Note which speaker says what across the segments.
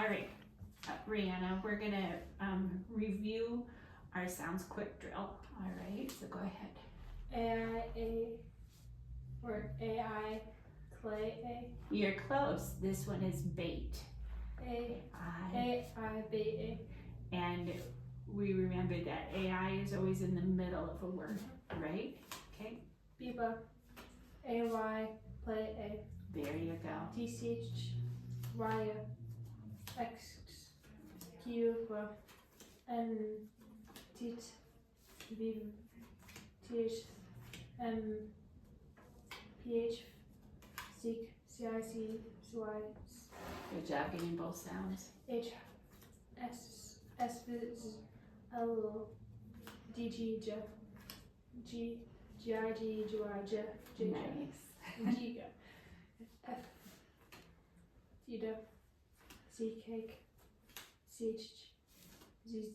Speaker 1: right, Rihanna, we're gonna review our sounds quick drill. All right, so go ahead.
Speaker 2: AI, clay,
Speaker 1: You're close. This one is bait.
Speaker 2: AI, bait,
Speaker 1: And we remember that AI is always in the middle of a word, right? Okay.
Speaker 2: Biba, AY, play,
Speaker 1: There you go.
Speaker 2: TCH, Y, X, Q, N, T, V, TH, M, PH, Seek, CIC, SY,
Speaker 1: Good job getting both sounds.
Speaker 2: H, S, S, L, D, G, J, G, G, I, G, G, I, J, J,
Speaker 1: Nice.
Speaker 2: G, F, T, W, C, cake, CH, Z,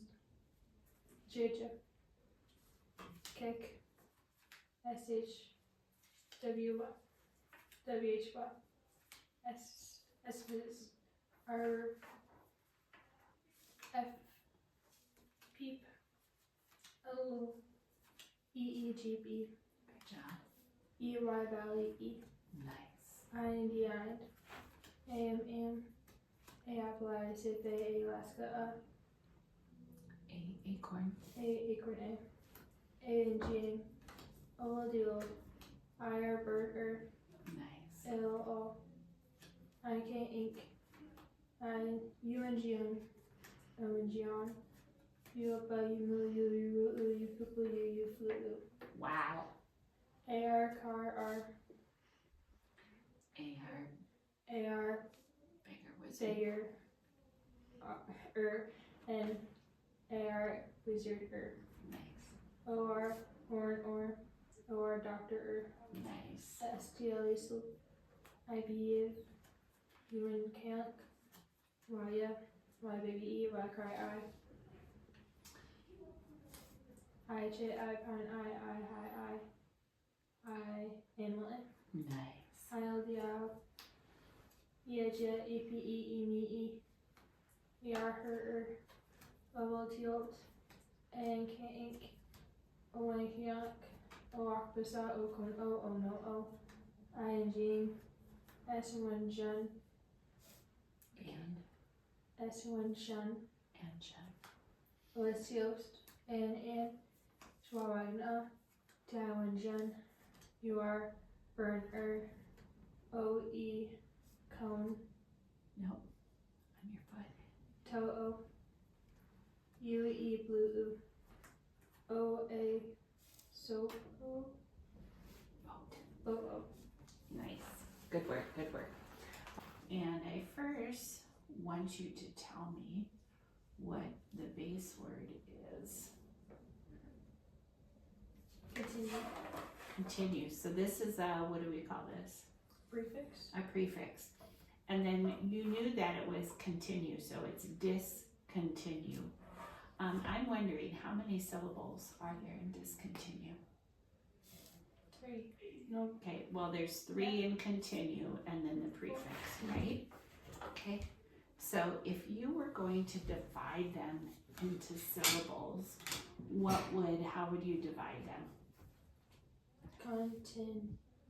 Speaker 2: J, J, cake, SH, W, WH, S, S, R, F, peep, O, E, G, B,
Speaker 1: Good job.
Speaker 2: E, Y, valley, E,
Speaker 1: Nice.
Speaker 2: I, N, D, I, A, M, A, apple, I, sip, A, Alaska,
Speaker 1: Acorn.
Speaker 2: A, acorn, A, and G, O, deal, I, R, bird,
Speaker 1: Nice.
Speaker 2: L, O, I, K, ink, I, U, and G, O, and G, on, U, up, U, mu, U, poo, U, flu,
Speaker 1: Wow.
Speaker 2: A, R, car, R,
Speaker 1: AR. Bigger wizard.
Speaker 2: Sayer, and AR, wizard,
Speaker 1: Nice.
Speaker 2: OR, horn, OR, doctor,
Speaker 1: Nice.
Speaker 2: STL, so IB, human calc, Y, Y baby E, Y cry I, J, I pine, I, animal,
Speaker 1: Nice.
Speaker 2: ILD, J, EP, E, me, ER, her, level, tilt, and ink, O, and hiak, O, ocpisa, O, con, O, no, O, ING, S1, Jun,
Speaker 1: And
Speaker 2: S1, Shun,
Speaker 1: Jen.
Speaker 2: Olesios, and Schwabagna, Taiwan, Jun, you are, burn, O, E, cone,
Speaker 1: Nope. On your foot.
Speaker 2: Toe, U, E, blue, O, A, so,
Speaker 1: Boat. Nice. Good work. Good work. And I first want you to tell me what the base word is. Continue. So this is what do we call this?
Speaker 2: prefix,
Speaker 1: A prefix. And then you knew that it was continue, so it's discontinue. I'm wondering how many syllables are there in discontinue?
Speaker 2: 3, no,
Speaker 1: Okay, well there's 3 in continue and then the prefix, right? Okay, so if you were going to divide them into syllables, how would you divide them?
Speaker 2: contin,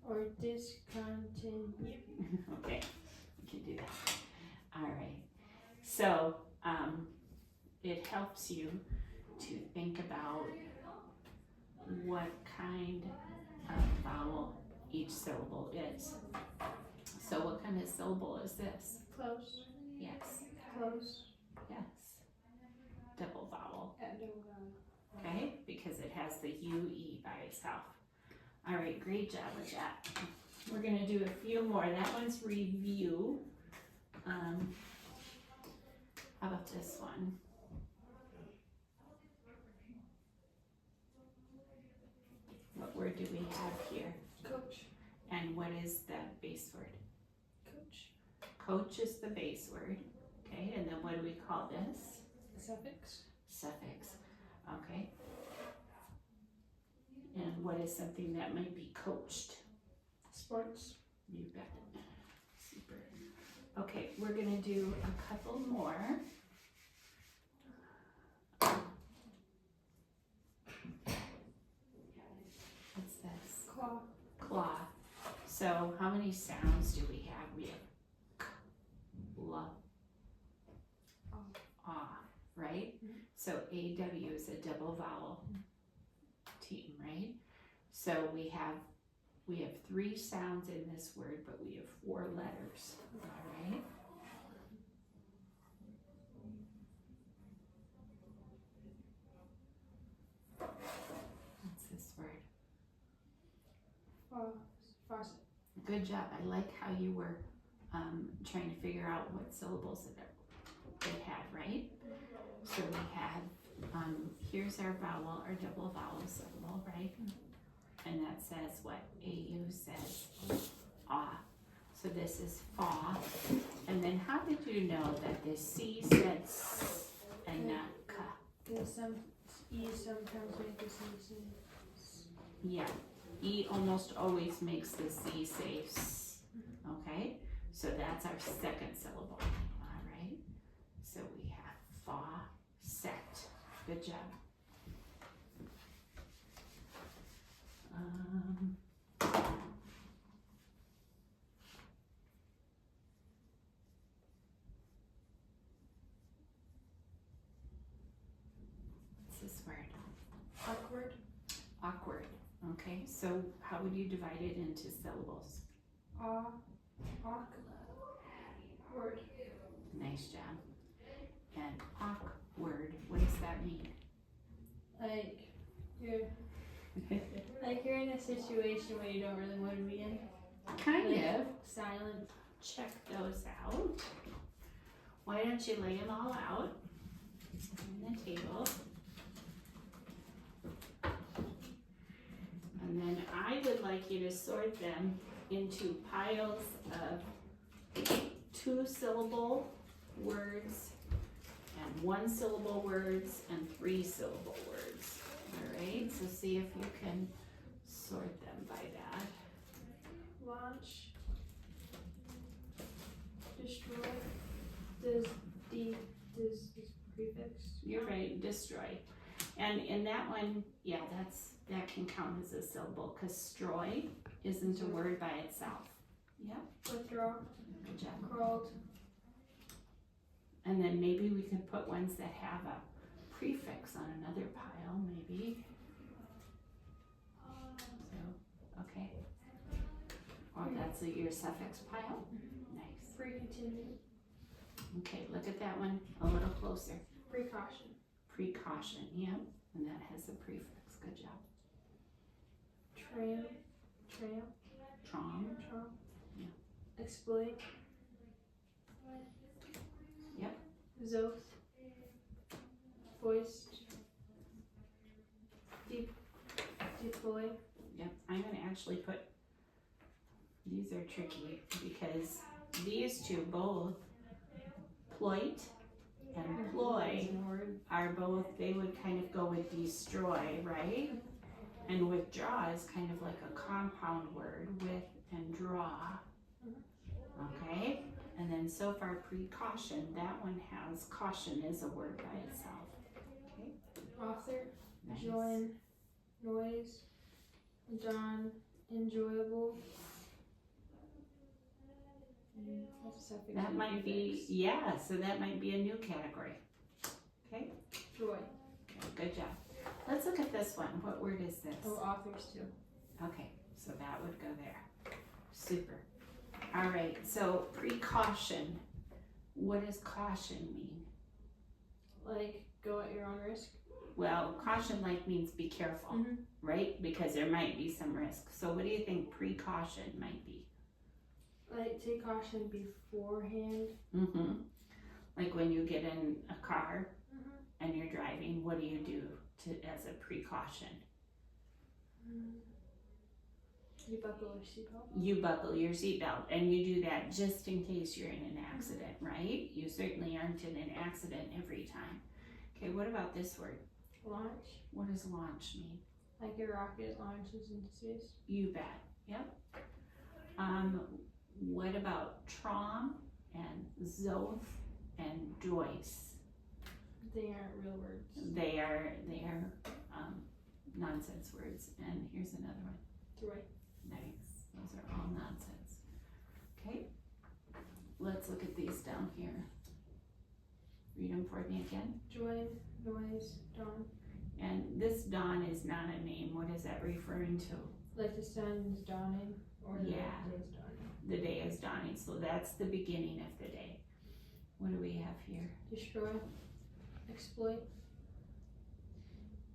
Speaker 2: or discontinue,
Speaker 1: Okay, we can do that. All right, so it helps you to think about what kind of vowel each syllable is. So what kind of syllable is this?
Speaker 2: close,
Speaker 1: Yes,
Speaker 2: close,
Speaker 1: yes. Double vowel,
Speaker 2: and
Speaker 1: okay? Because it has the UE by itself. All right, great job with that. We're gonna do a few more. That one's review. How about this one? What word do we have here?
Speaker 2: coach,
Speaker 1: And what is the base word?
Speaker 2: coach,
Speaker 1: Coach is the base word, okay? And then what do we call this?
Speaker 2: suffix,
Speaker 1: Suffix, okay? And what is something that might be coached?
Speaker 2: sports,
Speaker 1: You bet. Super. Okay, we're gonna do a couple more. What's this?
Speaker 2: Claw.
Speaker 1: Claw. So how many sounds do we have? We have k, l, ah, right?
Speaker 2: Mhm.
Speaker 1: So AW is a double vowel team, right? So we have 3 sounds in this word, but we have 4 letters, all right? What's this word?
Speaker 2: Faucet.
Speaker 1: Good job. I like how you were trying to figure out what syllables it had, right? So we had, here's our vowel, our double vowel syllable, right? And that says what? AU says ah. So this is fa. And then how did you know that this C said s and not k?
Speaker 2: Because some E sometimes make the C say S.
Speaker 1: Yeah. E almost always makes the C say s. Okay? So that's our second syllable. Alright? So we have fa, set. Good job. What's this word?
Speaker 2: Awkward.
Speaker 1: Awkward. Okay, so how would you divide it into syllables?
Speaker 2: Awkward.
Speaker 1: Nice job. And awkward, what does that mean?
Speaker 2: Like you're in a situation where you don't really want to be in.
Speaker 1: Kind
Speaker 2: Like,
Speaker 1: of.
Speaker 2: Silent.
Speaker 1: Check those out. Why don't you lay them all out on the table? And then I would like you to sort them into piles of 2-syllable words and 1-syllable words and 3-syllable words. Alright, so see if you can sort them by that.
Speaker 2: Launch. Destroy. Does prefix?
Speaker 1: You're right, destroy. And in that one, yeah, that can count as a syllable because stroy isn't a word by itself. Yep.
Speaker 2: Withdraw.
Speaker 1: Good job.
Speaker 2: Crawled.
Speaker 1: And then maybe we can put ones that have a prefix on another pile, maybe. So, okay. Or that's your suffix pile. Nice.
Speaker 2: Pre-continued.
Speaker 1: Okay, look at that one a little closer.
Speaker 2: Precaution.
Speaker 1: Precaution, yep. And that has a prefix. Good job.
Speaker 2: Tram.
Speaker 1: Trom. Yeah.
Speaker 2: Exploit.
Speaker 1: Yep.
Speaker 2: Zoth. Voiced. Deploy.
Speaker 1: Yep, I'm gonna actually put, these are tricky because these two both, ploit and ploy, are both, they would kind of go with destroy, right? And withdraw is kind of like a compound word, with and draw. Okay? And then so far precaution, that one has caution is a word by itself. Okay?
Speaker 2: Author.
Speaker 1: Nice.
Speaker 2: Join. Noise. John. Enjoyable. That's a suffix.
Speaker 1: That might be, yeah, so that might be a new category. Okay?
Speaker 2: Joy.
Speaker 1: Okay, good job. Let's look at this one. What word is this?
Speaker 2: Oh, authors too.
Speaker 1: Okay, so that would go there. Super. All right, so precaution. What does caution mean?
Speaker 2: Like, go at your own risk.
Speaker 1: Well, caution like means be careful, right? Because there might be some risk. So what do you think precaution might be?
Speaker 2: Like, take caution beforehand.
Speaker 1: Like when you get in a car and you're driving, what do you do as a precaution?
Speaker 2: You buckle your seatbelt.
Speaker 1: You buckle your seatbelt, and you do that just in case you're in an accident, right? You certainly aren't in an accident every time. Okay, what about this word?
Speaker 2: Launch.
Speaker 1: What does launch mean?
Speaker 2: Like a rocket launches into space.
Speaker 1: You bet. Yep. What about trom and Zoth and Joyce.
Speaker 2: They aren't real words.
Speaker 1: They are nonsense words. And here's another one.
Speaker 2: Joy.
Speaker 1: Nice. Those are all nonsense. Okay. Let's look at these down here. Read them for me again.
Speaker 2: Joy, noise, dawn.
Speaker 1: And this dawn is not a name. What is that referring to?
Speaker 2: Like the sun is dawning, or the
Speaker 1: Yeah.
Speaker 2: day is dawning.
Speaker 1: The day is dawning. So that's the beginning of the day. What do we have here?
Speaker 2: Destroy, exploit,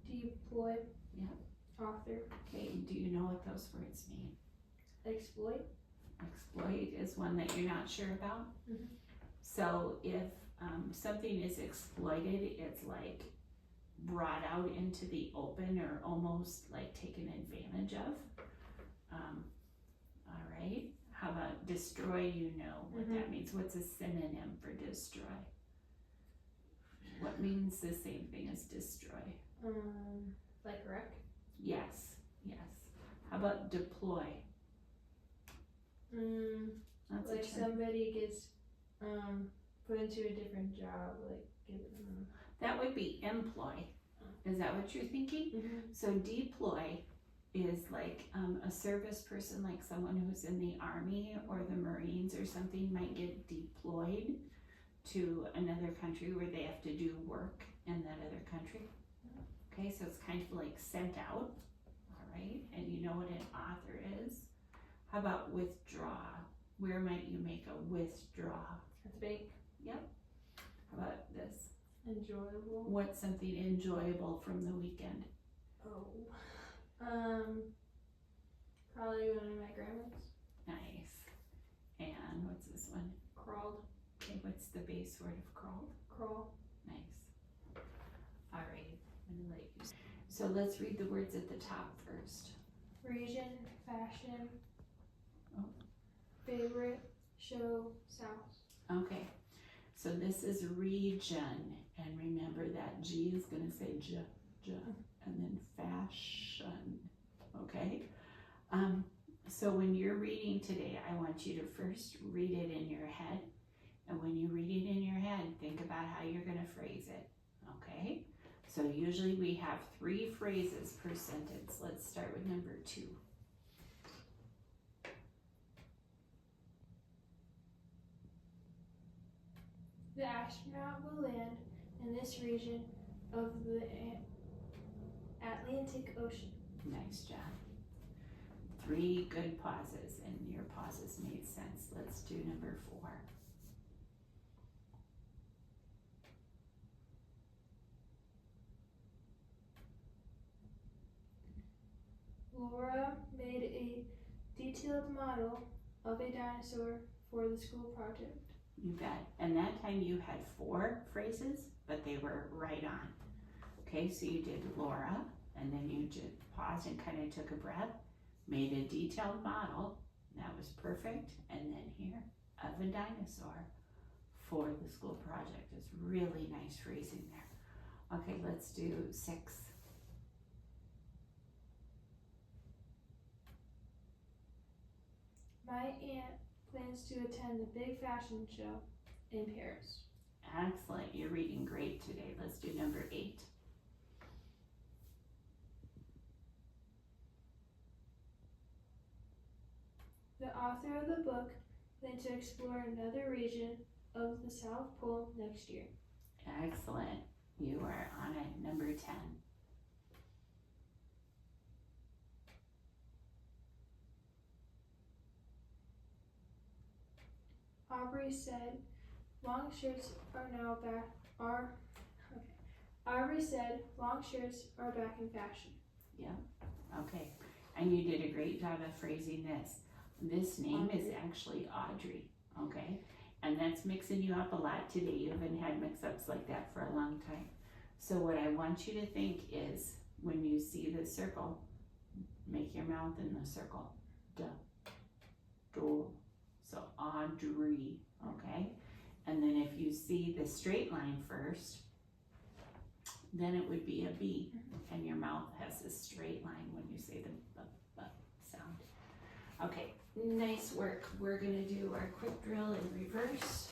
Speaker 2: deploy.
Speaker 1: Yeah.
Speaker 2: Author.
Speaker 1: Okay. Do you know what those words mean?
Speaker 2: Exploit.
Speaker 1: Exploit is one that you're not sure about.
Speaker 2: Mhm.
Speaker 1: So if something is exploited, it's like brought out into the open or almost like taken advantage of. All right. How about destroy? You know what that means. What's a synonym for destroy? What means the same thing as destroy?
Speaker 2: Like wreck.
Speaker 1: Yes. How about deploy? That's
Speaker 2: Like
Speaker 1: a term.
Speaker 2: somebody gets put into a different job, like given.
Speaker 1: That would be employ. Is that what you're thinking? So deploy is like a service person, like someone who's in the Army or the Marines or something might get deployed to another country where they have to do work in that other country. Okay, so it's kind of like sent out, all right? And you know what an author is. How about withdraw? Where might you make a withdraw?
Speaker 2: At the bank.
Speaker 1: Yep. How about this?
Speaker 2: Enjoyable.
Speaker 1: What's something enjoyable from the weekend?
Speaker 2: Oh. Probably going to my grandma's.
Speaker 1: Nice. And what's this one?
Speaker 2: Crawled.
Speaker 1: Okay, what's the base word of crawled?
Speaker 2: Crawl.
Speaker 1: Nice. All right, I'm gonna let you. So let's read the words at the top first.
Speaker 2: Region, fashion.
Speaker 1: Oh.
Speaker 2: Favorite, show, south.
Speaker 1: Okay, so this is region, and remember that G is gonna say j, and then fashion, okay? So when you're reading today, I want you to first read it in your head, and when you read it in your head, think about how you're gonna phrase it, okay? So usually we have 3 phrases per sentence. Let's start with number 2.
Speaker 2: The astronaut will land in this region of the Atlantic Ocean.
Speaker 1: Nice job. 3 good pauses, and your pauses made sense. Let's do number 4.
Speaker 2: Laura made a detailed model of a dinosaur for the school project.
Speaker 1: You bet. And that time you had 4 phrases, but they were right on. Okay, so you did Laura, and then you just paused and kind of took a breath, made a detailed model, that was perfect, and then here, of a dinosaur for the school project. It's really nice phrasing there. Okay, let's do 6.
Speaker 2: My aunt plans to attend the big fashion show in Paris.
Speaker 1: Excellent, you're reading great today. Let's do number 8.
Speaker 2: The author of the book plans to explore another region of the South Pole next year.
Speaker 1: Excellent, you are on it. Number 10.
Speaker 2: Aubrey said long shirts are now back Aubrey said long shirts are back in fashion.
Speaker 1: Okay, and you did a great job of phrasing this. This name is actually Audrey, okay? And that's mixing you up a lot today. You haven't had mix-ups like that for a long time. So what I want you to think is, when you see the circle, make your mouth in the circle. Duh, do. So Audrey, okay? And then if you see the straight line first, then it would be a B, and your mouth has a straight line when you say the b sound. Okay, nice work. We're gonna do our quick drill in reverse.